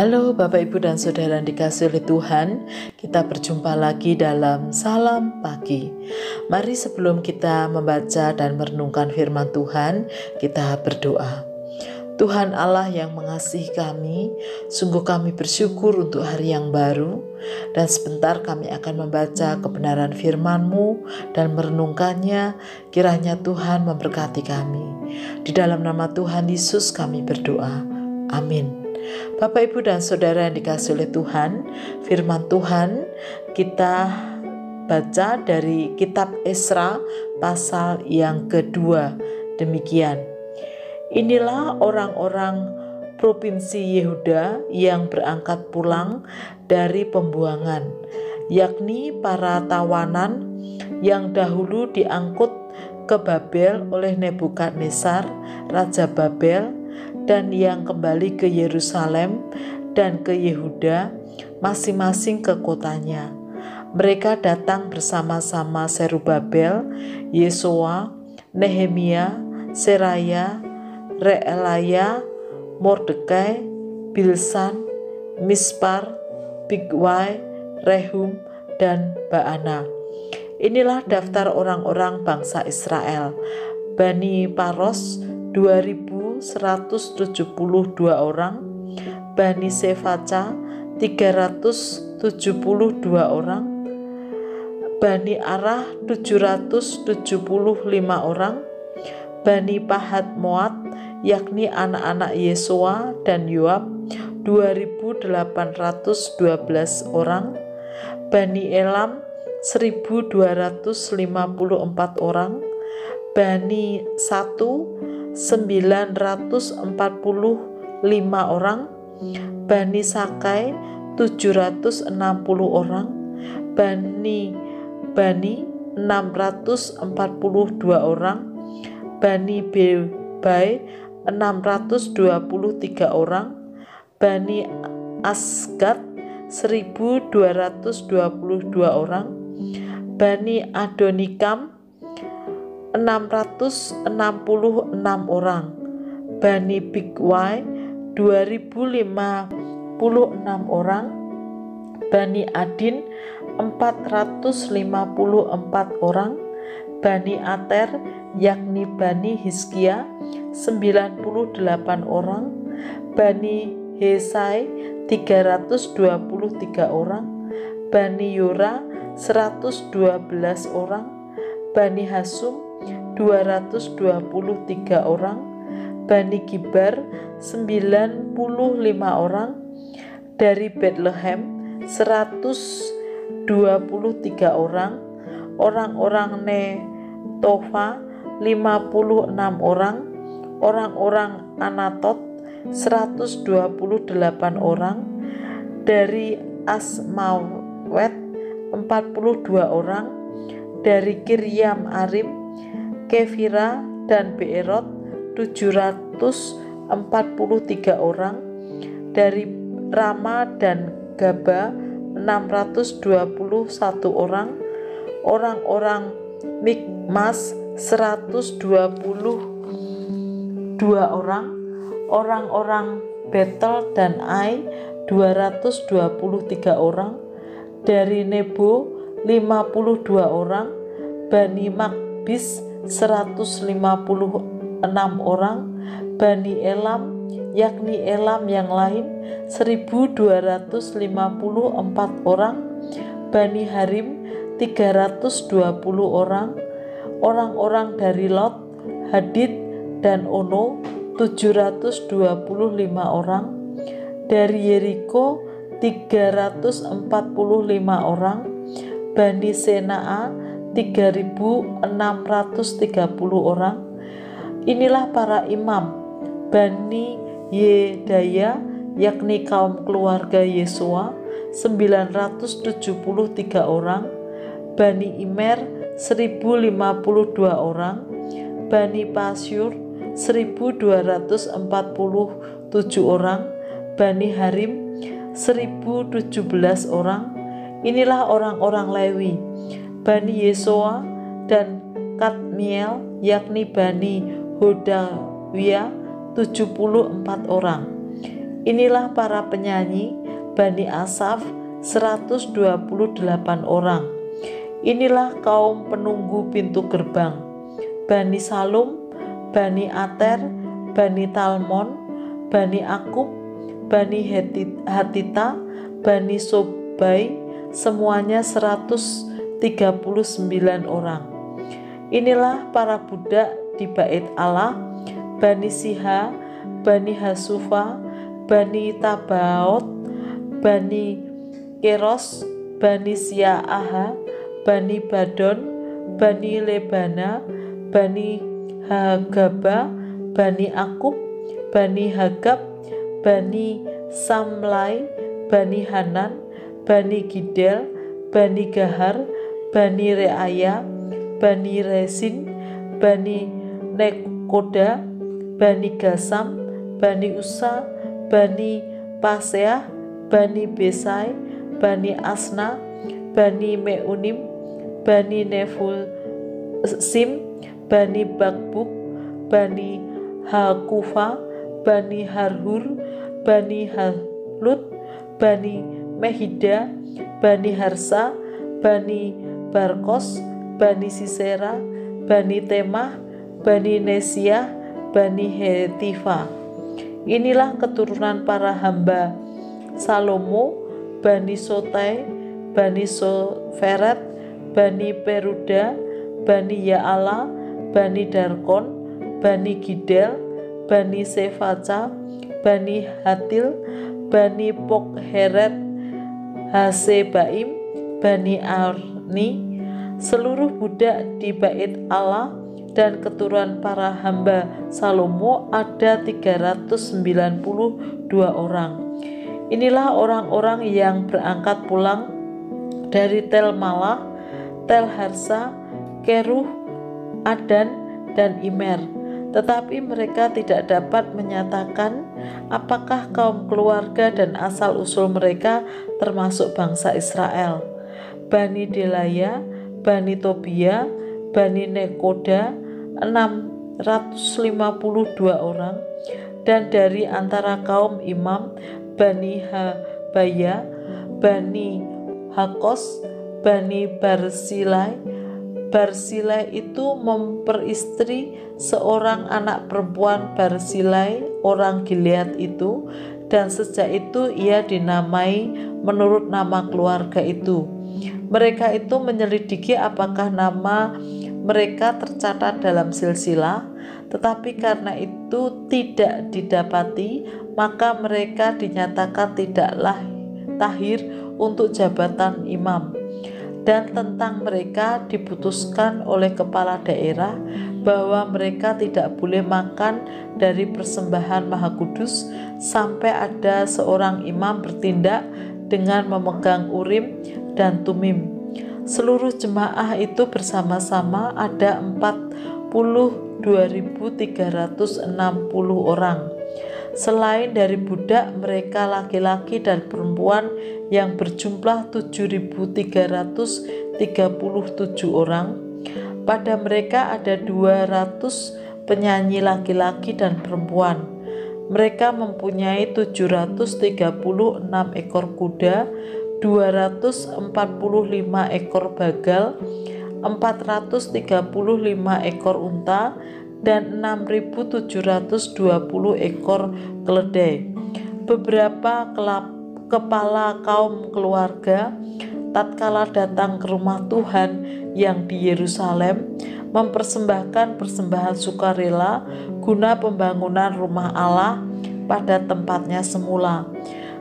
Halo Bapak Ibu dan Saudara yang dikasihi oleh Tuhan, kita berjumpa lagi dalam Salam Pagi. Mari sebelum kita membaca dan merenungkan firman Tuhan, kita berdoa. Tuhan Allah yang mengasihi kami, sungguh kami bersyukur untuk hari yang baru, dan sebentar kami akan membaca kebenaran firman-Mu dan merenungkannya. Kiranya Tuhan memberkati kami. Di dalam nama Tuhan Yesus kami berdoa. Amin. Bapak, Ibu, dan Saudara yang dikasihi oleh Tuhan, firman Tuhan kita baca dari kitab Esra pasal yang kedua. Demikian, inilah orang-orang provinsi Yehuda yang berangkat pulang dari pembuangan, yakni para tawanan yang dahulu diangkut ke Babel oleh Nebukadnezar, Raja Babel, dan yang kembali ke Yerusalem dan ke Yehuda, masing-masing ke kotanya. Mereka datang bersama-sama Zerubabel, Yesua, Nehemia, Seraya, Reelaya, Mordekai, Bilsan, Mispar, Bigwai, Rehum, dan Baana. Inilah daftar orang-orang bangsa Israel. Bani Paros 2.172 orang, Bani Sefaca 372 orang, Bani Arah 775 orang, Bani Pahat Moat yakni anak-anak Yesua dan Yoab 2.812 orang, Bani Elam 1.254 orang, Bani Satu 945 orang, Bani Sakai 760 orang, Bani 642 orang, Bani Bebai 623 orang, Bani Asgad 1222 orang, Bani Adonikam 666 orang, Bani Bigwai 2056 orang, Bani Adin 454 orang, Bani Ater yakni Bani Hizkia 98 orang, Bani Hesai 323 orang, Bani Yora 112 orang, Bani Hasum 223 orang, Bani Gibar 95 orang, dari Bethlehem 123 orang, orang-orang Netofa 56 orang, orang-orang Anatot 128 orang, dari Asmawet 42 orang, dari Kiryam Arim, Kefira, dan Beerot 743 orang, dari Rama dan Gaba 621 orang, orang-orang Mikmas 122 orang, orang-orang Betel dan Ai 223 orang, dari Nebo 52 orang, Bani Makbis 156 orang, Bani Elam yakni Elam yang lain 1254 orang, Bani Harim 320 orang, orang-orang dari Lot, Hadid, dan Ono 725 orang, dari Yeriko 345 orang, Bani Senaa 3.630 orang. Inilah para imam Bani Yedaya yakni kaum keluarga Yesua 973 orang, Bani Imer 1.052 orang, Bani Pasyur 1.247 orang, Bani Harim 1.017 orang. Inilah orang-orang Lewi, Bani Yesua dan Kadmiel yakni Bani Hodawia 74 orang. Inilah para penyanyi Bani Asaf 128 orang. Inilah kaum penunggu pintu gerbang, Bani Salum, Bani Ater, Bani Talmon, Bani Akub, Bani Hatita, Bani Sobai, semuanya 139 orang. Inilah para budak di bait Allah, Bani Siha, Bani Hasufa, Bani Tabaot, Bani Keros, Bani Siaaha, Bani Badon, Bani Lebana, Bani Hagaba, Bani Akub, Bani Hagab, Bani Samlai, Bani Hanan, Bani Gidel, Bani Gahar, Bani Reaya, Bani Resin, Bani Nekoda, Bani Gasam, Bani Usa, Bani Paseah, Bani Besai, Bani Asna, Bani Meunim, Bani Nefusim, Bani Bakbuk, Bani Hakufa, Bani Harhur, Bani Halut, Bani Mehida, Bani Harsa, Bani Barkos, Bani Sisera, Bani Temah, Bani Nesia, Bani Hetifa. Inilah keturunan para hamba Salomo, Bani Sotai, Bani Soferet, Bani Peruda, Bani Yaala, Bani Darkon, Bani Gidel, Bani Sefaca, Bani Hatil, Bani Pokheret, Hasebaim, Bani Arni. Seluruh budak di bait Allah dan keturunan para hamba Salomo ada 392 orang. Inilah orang-orang yang berangkat pulang dari Tel Malah, Tel Harsa, Keruh, Adan, dan Imer. Tetapi mereka tidak dapat menyatakan apakah kaum keluarga dan asal-usul mereka termasuk bangsa Israel. Bani Delaya, Bani Tobia, Bani Nekoda 652 orang, dan dari antara kaum imam Bani Habaya, Bani Hakos, Bani Barsilai. Barsilai itu memperistri seorang anak perempuan Barsilai orang Gilead itu, dan sejak itu ia dinamai menurut nama keluarga itu. Mereka itu menyelidiki apakah nama mereka tercatat dalam silsilah, tetapi karena itu tidak didapati, maka mereka dinyatakan tidaklah tahir untuk jabatan imam. Dan tentang mereka diputuskan oleh kepala daerah bahwa mereka tidak boleh makan dari persembahan Maha Kudus sampai ada seorang imam bertindak dengan memegang Urim dan Tumim. Seluruh jemaah itu bersama-sama ada 42.360 orang. Selain dari budak, mereka laki-laki dan perempuan yang berjumlah 7.337 orang. Pada mereka ada 200 penyanyi laki-laki dan perempuan. Mereka mempunyai 736 ekor kuda, 245 ekor bagal, 435 ekor unta, dan 6.720 ekor keledai. Beberapa kepala kaum keluarga tatkala datang ke rumah Tuhan yang di Yerusalem mempersembahkan persembahan sukarela guna pembangunan rumah Allah pada tempatnya semula.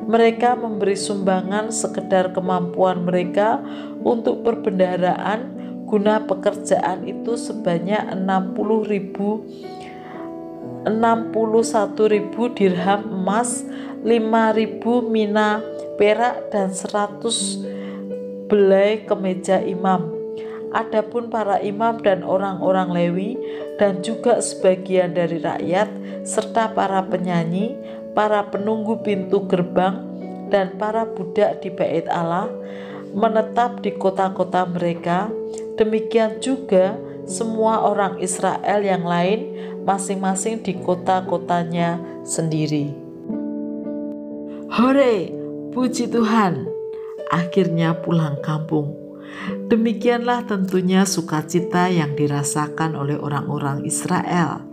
Mereka memberi sumbangan sekedar kemampuan mereka untuk perbendaharaan guna pekerjaan itu sebanyak 61.000 dirham emas, 5.000 mina perak, dan 100 belai kemeja imam. Adapun para imam dan orang-orang Lewi dan juga sebagian dari rakyat serta para penyanyi, para penunggu pintu gerbang, dan para budak di bait Allah menetap di kota-kota mereka. Demikian juga semua orang Israel yang lain masing-masing di kota-kotanya sendiri. Hore, puji Tuhan, akhirnya pulang kampung. Demikianlah tentunya sukacita yang dirasakan oleh orang-orang Israel.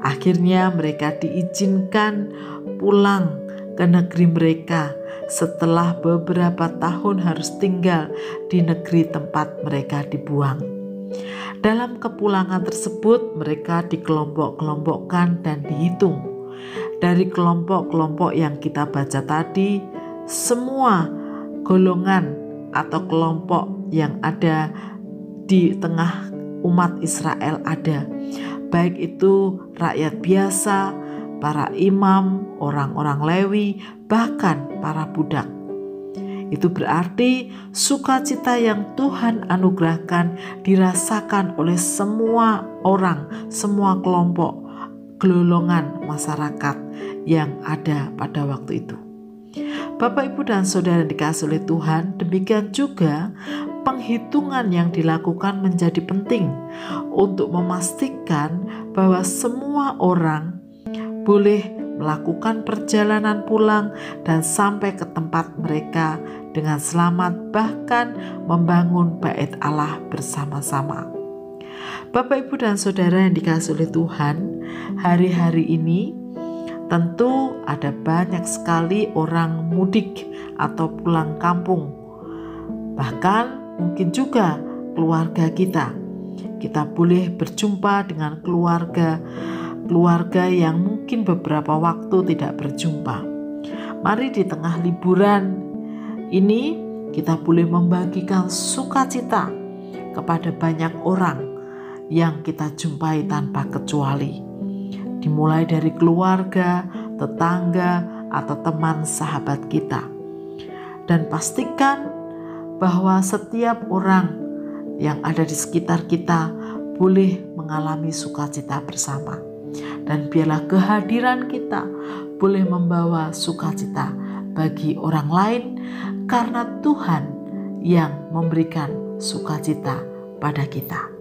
Akhirnya mereka diizinkan pulang ke negeri mereka setelah beberapa tahun harus tinggal di negeri tempat mereka dibuang. Dalam kepulangan tersebut mereka dikelompok-kelompokkan dan dihitung. Dari kelompok-kelompok yang kita baca tadi, semua golongan atau kelompok yang ada di tengah umat Israel ada, baik itu rakyat biasa, para imam, orang-orang Lewi, bahkan para budak. Itu berarti sukacita yang Tuhan anugerahkan dirasakan oleh semua orang, semua kelompok, golongan masyarakat yang ada pada waktu itu. Bapak, Ibu, dan Saudara yang dikasihi oleh Tuhan, demikian juga penghitungan yang dilakukan menjadi penting untuk memastikan bahwa semua orang boleh melakukan perjalanan pulang dan sampai ke tempat mereka dengan selamat, bahkan membangun bait Allah bersama-sama. Bapak, Ibu, dan Saudara yang dikasihi oleh Tuhan, hari-hari ini tentu ada banyak sekali orang mudik atau pulang kampung. Bahkan mungkin juga keluarga kita. Kita boleh berjumpa dengan keluarga yang mungkin beberapa waktu tidak berjumpa. Mari di tengah liburan ini kita boleh membagikan sukacita kepada banyak orang yang kita jumpai tanpa kecuali. Dimulai dari keluarga, tetangga, atau teman sahabat kita. Dan pastikan bahwa setiap orang yang ada di sekitar kita boleh mengalami sukacita bersama. Dan biarlah kehadiran kita boleh membawa sukacita bagi orang lain, karena Tuhan yang memberikan sukacita pada kita.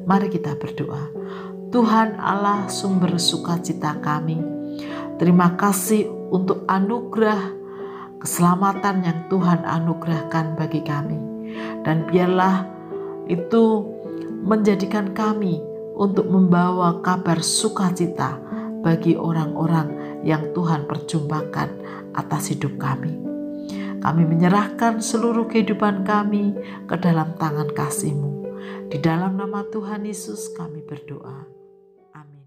Mari kita berdoa. Tuhan Allah sumber sukacita kami, terima kasih untuk anugerah keselamatan yang Tuhan anugerahkan bagi kami. Dan biarlah itu menjadikan kami untuk membawa kabar sukacita bagi orang-orang yang Tuhan perjumpakan atas hidup kami. Kami menyerahkan seluruh kehidupan kami ke dalam tangan kasih-Mu. Di dalam nama Tuhan Yesus kami berdoa. Amin.